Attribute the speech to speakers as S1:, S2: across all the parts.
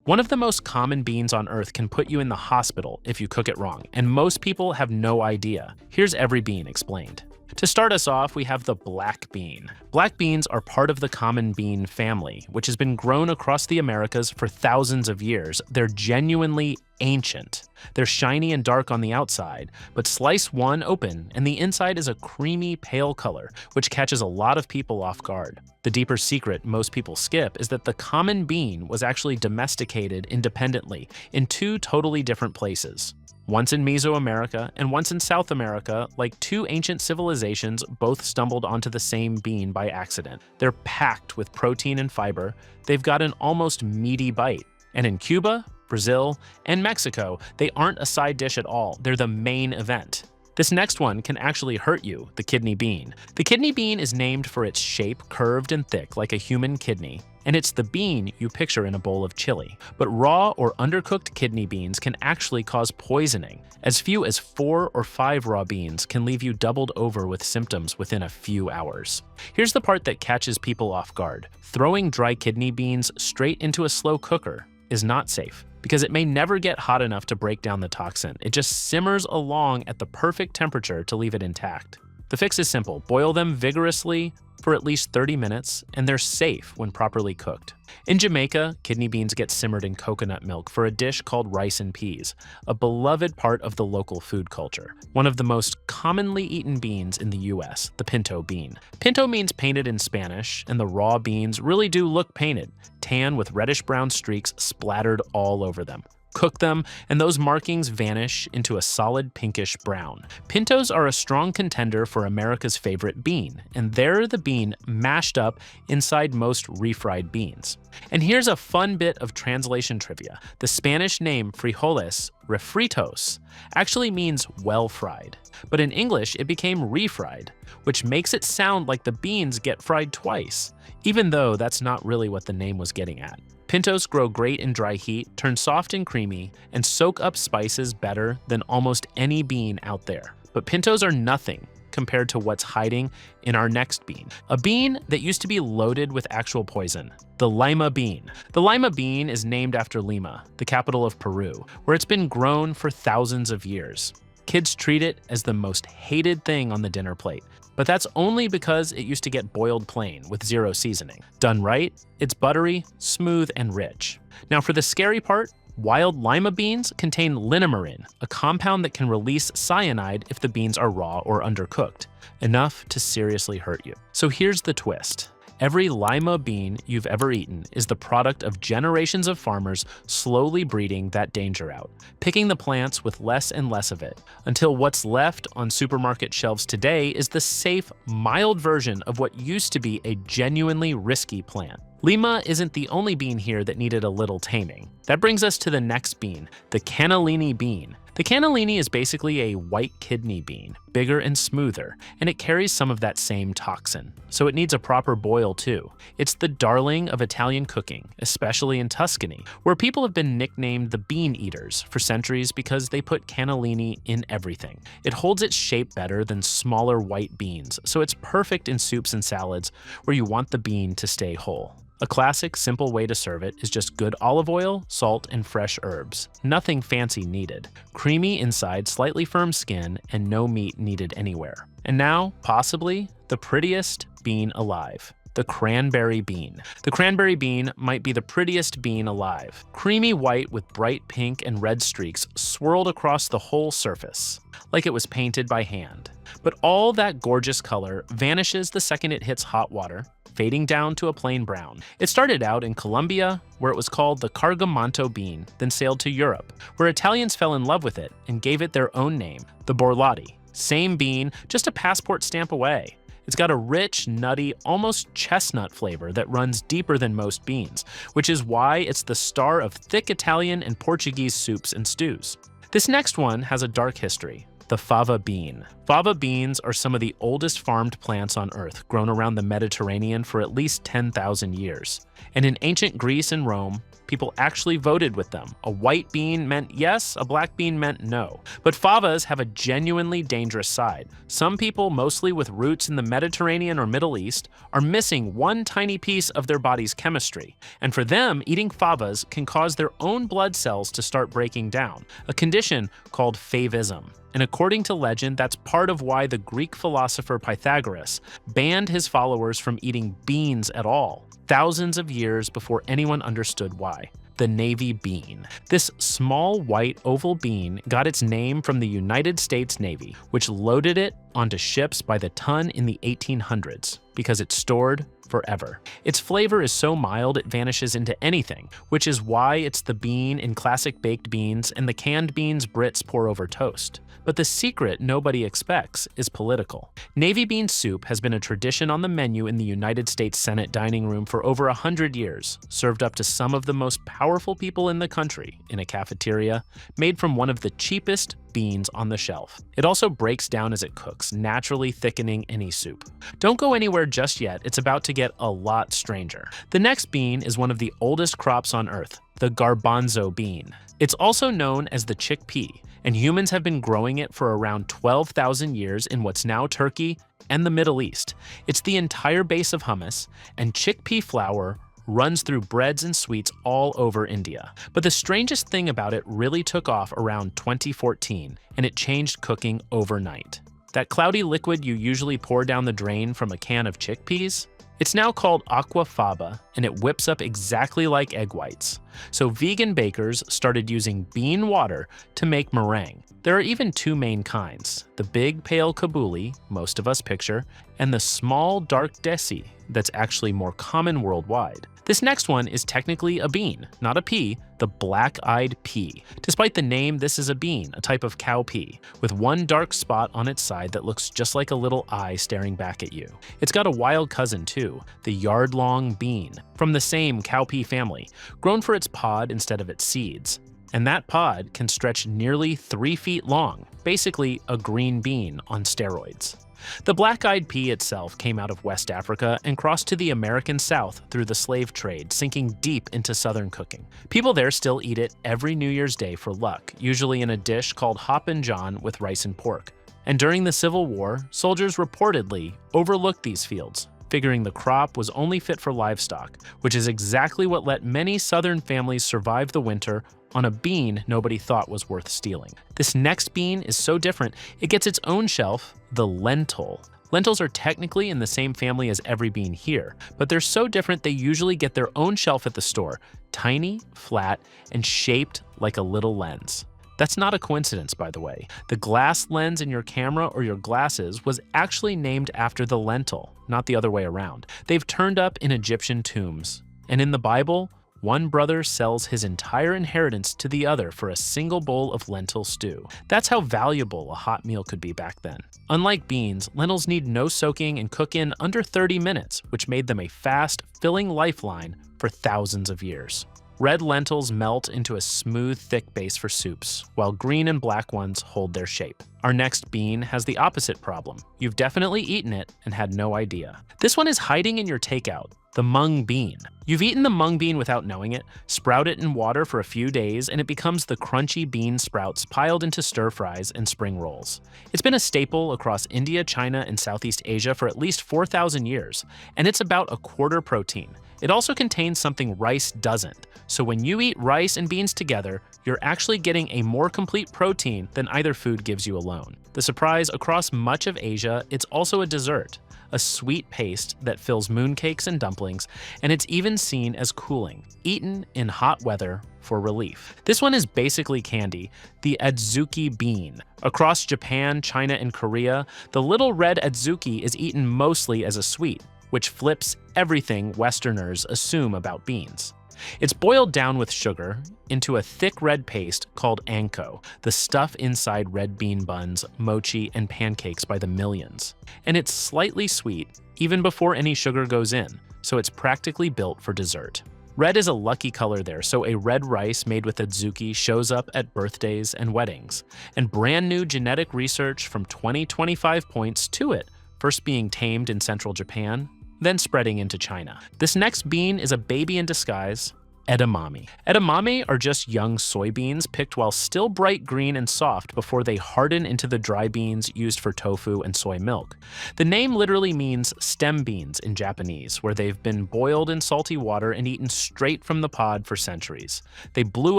S1: One of the most common beans on Earth can put you in the hospital if you cook it wrong, and most people have no idea. Here's every bean explained. To start us off, we have the black bean. Black beans are part of the common bean family, which has been grown across the Americas for thousands of years. They're genuinely ancient. They're shiny and dark on the outside, but slice one open and the inside is a creamy pale color, which catches a lot of people off guard. The deeper secret most people skip is that the common bean was actually domesticated independently in two totally different places. Once in Mesoamerica and once in South America, like two ancient civilizations, both stumbled onto the same bean by accident. They're packed with protein and fiber. They've got an almost meaty bite. And in Cuba, Brazil, and Mexico, they aren't a side dish at all. They're the main event. This next one can actually hurt you, the kidney bean. The kidney bean is named for its shape, curved and thick like a human kidney, and it's the bean you picture in a bowl of chili. But raw or undercooked kidney beans can actually cause poisoning. As few as 4 or 5 raw beans can leave you doubled over with symptoms within a few hours. Here's the part that catches people off guard. Throwing dry kidney beans straight into a slow cooker is not safe, because it may never get hot enough to break down the toxin. It just simmers along at the perfect temperature to leave it intact. The fix is simple. Boil them vigorously for at least 30 minutes, and they're safe when properly cooked. In Jamaica, kidney beans get simmered in coconut milk for a dish called rice and peas, a beloved part of the local food culture. One of the most commonly eaten beans in the US, the pinto bean. Pinto means painted in Spanish, and the raw beans really do look painted, tan with reddish-brown streaks splattered all over them. Cook them, and those markings vanish into a solid pinkish brown. Pintos are a strong contender for America's favorite bean, and they're the bean mashed up inside most refried beans. And here's a fun bit of translation trivia. The Spanish name frijoles, refritos, actually means well-fried. But in English, it became refried, which makes it sound like the beans get fried twice, even though that's not really what the name was getting at. Pintos grow great in dry heat, turn soft and creamy, and soak up spices better than almost any bean out there. But pintos are nothing compared to what's hiding in our next bean. A bean that used to be loaded with actual poison, the lima bean. The lima bean is named after Lima, the capital of Peru, where it's been grown for thousands of years. Kids treat it as the most hated thing on the dinner plate, but that's only because it used to get boiled plain with zero seasoning. Done right, it's buttery, smooth, and rich. Now for the scary part, wild lima beans contain linamarin, a compound that can release cyanide if the beans are raw or undercooked, enough to seriously hurt you. So here's the twist. Every lima bean you've ever eaten is the product of generations of farmers slowly breeding that danger out, picking the plants with less and less of it, until what's left on supermarket shelves today is the safe, mild version of what used to be a genuinely risky plant. Lima isn't the only bean here that needed a little taming. That brings us to the next bean, the cannellini bean. The cannellini is basically a white kidney bean, bigger and smoother, and it carries some of that same toxin, so it needs a proper boil too. It's the darling of Italian cooking, especially in Tuscany, where people have been nicknamed the bean eaters for centuries because they put cannellini in everything. It holds its shape better than smaller white beans, so it's perfect in soups and salads where you want the bean to stay whole. A classic, simple way to serve it is just good olive oil, salt, and fresh herbs. Nothing fancy needed. Creamy inside, slightly firm skin, and no meat needed anywhere. And now, possibly, the prettiest bean alive. The cranberry bean. The cranberry bean might be the prettiest bean alive. Creamy white with bright pink and red streaks swirled across the whole surface, like it was painted by hand. But all that gorgeous color vanishes the second it hits hot water, fading down to a plain brown. It started out in Colombia, where it was called the Cargamanto bean, then sailed to Europe, where Italians fell in love with it and gave it their own name, the Borlotti. Same bean, just a passport stamp away. It's got a rich, nutty, almost chestnut flavor that runs deeper than most beans, which is why it's the star of thick Italian and Portuguese soups and stews. This next one has a dark history. The fava bean. Fava beans are some of the oldest farmed plants on Earth, grown around the Mediterranean for at least 10,000 years. And in ancient Greece and Rome, people actually voted with them. A white bean meant yes, a black bean meant no. But favas have a genuinely dangerous side. Some people, mostly with roots in the Mediterranean or Middle East, are missing one tiny piece of their body's chemistry. And for them, eating favas can cause their own blood cells to start breaking down, a condition called favism. And according to legend, that's part of why the Greek philosopher Pythagoras banned his followers from eating beans at all, thousands of years before anyone understood why. The navy bean. This small white oval bean got its name from the United States Navy, which loaded it onto ships by the ton in the 1800s because it's stored forever. Its flavor is so mild it vanishes into anything, which is why it's the bean in classic baked beans and the canned beans Brits pour over toast. But the secret nobody expects is political. Navy bean soup has been a tradition on the menu in the United States Senate dining room for over 100 years, served up to some of the most powerful people in the country in a cafeteria, made from one of the cheapest beans on the shelf. It also breaks down as it cooks, naturally thickening any soup. Don't go anywhere just yet, it's about to get a lot stranger. The next bean is one of the oldest crops on Earth, the garbanzo bean. It's also known as the chickpea, and humans have been growing it for around 12,000 years in what's now Turkey and the Middle East. It's the entire base of hummus, and chickpea flour runs through breads and sweets all over India. But the strangest thing about it really took off around 2014, and it changed cooking overnight. That cloudy liquid you usually pour down the drain from a can of chickpeas? It's now called aquafaba, and it whips up exactly like egg whites. So vegan bakers started using bean water to make meringue. There are even two main kinds, the big pale kabuli, most of us picture, and the small dark desi that's actually more common worldwide. This next one is technically a bean, not a pea, the black-eyed pea. Despite the name, this is a bean, a type of cowpea, with one dark spot on its side that looks just like a little eye staring back at you. It's got a wild cousin too, the yard-long bean, from the same cowpea family, grown for its pod instead of its seeds. And that pod can stretch nearly 3 feet long, basically a green bean on steroids. The black-eyed pea itself came out of West Africa and crossed to the American South through the slave trade, sinking deep into Southern cooking. People there still eat it every New Year's Day for luck, usually in a dish called Hoppin' John with rice and pork. And during the Civil War, soldiers reportedly overlooked these fields, figuring the crop was only fit for livestock, which is exactly what let many Southern families survive the winter on a bean nobody thought was worth stealing. This next bean is so different, it gets its own shelf, the lentil. Lentils are technically in the same family as every bean here, but they're so different they usually get their own shelf at the store, tiny, flat, and shaped like a little lens. That's not a coincidence, by the way. The glass lens in your camera or your glasses was actually named after the lentil, not the other way around. They've turned up in Egyptian tombs. And in the Bible, one brother sells his entire inheritance to the other for a single bowl of lentil stew. That's how valuable a hot meal could be back then. Unlike beans, lentils need no soaking and cook in under 30 minutes, which made them a fast, filling lifeline for thousands of years. Red lentils melt into a smooth, thick base for soups, while green and black ones hold their shape. Our next bean has the opposite problem. You've definitely eaten it and had no idea. This one is hiding in your takeout, the mung bean. You've eaten the mung bean without knowing it, sprout it in water for a few days, and it becomes the crunchy bean sprouts piled into stir fries and spring rolls. It's been a staple across India, China, and Southeast Asia for at least 4,000 years, and it's about a quarter protein. It also contains something rice doesn't, so when you eat rice and beans together, you're actually getting a more complete protein than either food gives you alone. The surprise, across much of Asia, it's also a dessert, a sweet paste that fills mooncakes and dumplings, and it's even seen as cooling, eaten in hot weather for relief. This one is basically candy, the adzuki bean. Across Japan, China, and Korea, the little red adzuki is eaten mostly as a sweet, which flips everything Westerners assume about beans. It's boiled down with sugar into a thick red paste called anko, the stuff inside red bean buns, mochi, and pancakes by the millions. And it's slightly sweet, even before any sugar goes in, so it's practically built for dessert. Red is a lucky color there, so a red rice made with adzuki shows up at birthdays and weddings. And brand new genetic research from 2025 points to it, first being tamed in central Japan, then spreading into China. This next bean is a baby in disguise, edamame. Edamame are just young soybeans picked while still bright green and soft before they harden into the dry beans used for tofu and soy milk. The name literally means stem beans in Japanese, where they've been boiled in salty water and eaten straight from the pod for centuries. They blew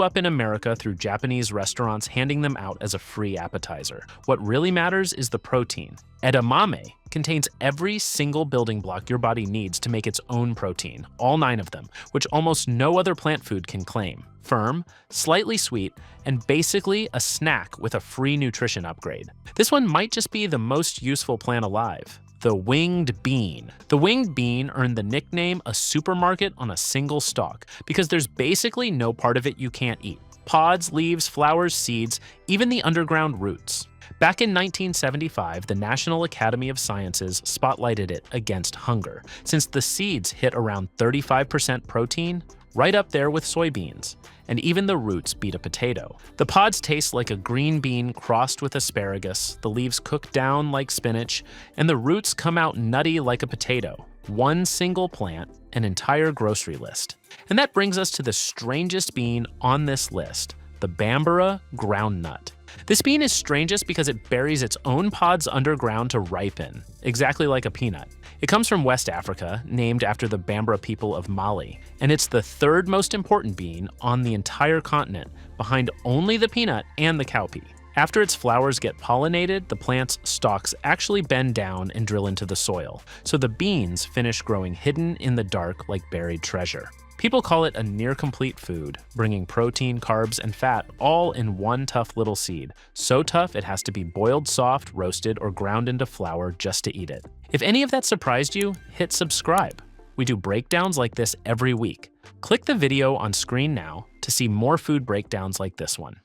S1: up in America through Japanese restaurants handing them out as a free appetizer. What really matters is the protein. Edamame contains every single building block your body needs to make its own protein, all 9 of them, which almost no other plant food can claim. Firm, slightly sweet, and basically a snack with a free nutrition upgrade. This one might just be the most useful plant alive. The winged bean. The winged bean earned the nickname a supermarket on a single stalk because there's basically no part of it you can't eat. Pods, leaves, flowers, seeds, even the underground roots. Back in 1975, the National Academy of Sciences spotlighted it against hunger, since the seeds hit around 35% protein, right up there with soybeans, and even the roots beat a potato. The pods taste like a green bean crossed with asparagus, the leaves cook down like spinach, and the roots come out nutty like a potato. One single plant, an entire grocery list. And that brings us to the strangest bean on this list, the Bambara groundnut. This bean is strangest because it buries its own pods underground to ripen, exactly like a peanut. It comes from West Africa, named after the Bambara people of Mali, and it's the 3rd most important bean on the entire continent, behind only the peanut and the cowpea. After its flowers get pollinated, the plant's stalks actually bend down and drill into the soil, so the beans finish growing hidden in the dark like buried treasure. People call it a near-complete food, bringing protein, carbs, and fat all in one tough little seed. So tough it has to be boiled soft, roasted, or ground into flour just to eat it. If any of that surprised you, hit subscribe. We do breakdowns like this every week. Click the video on screen now to see more food breakdowns like this one.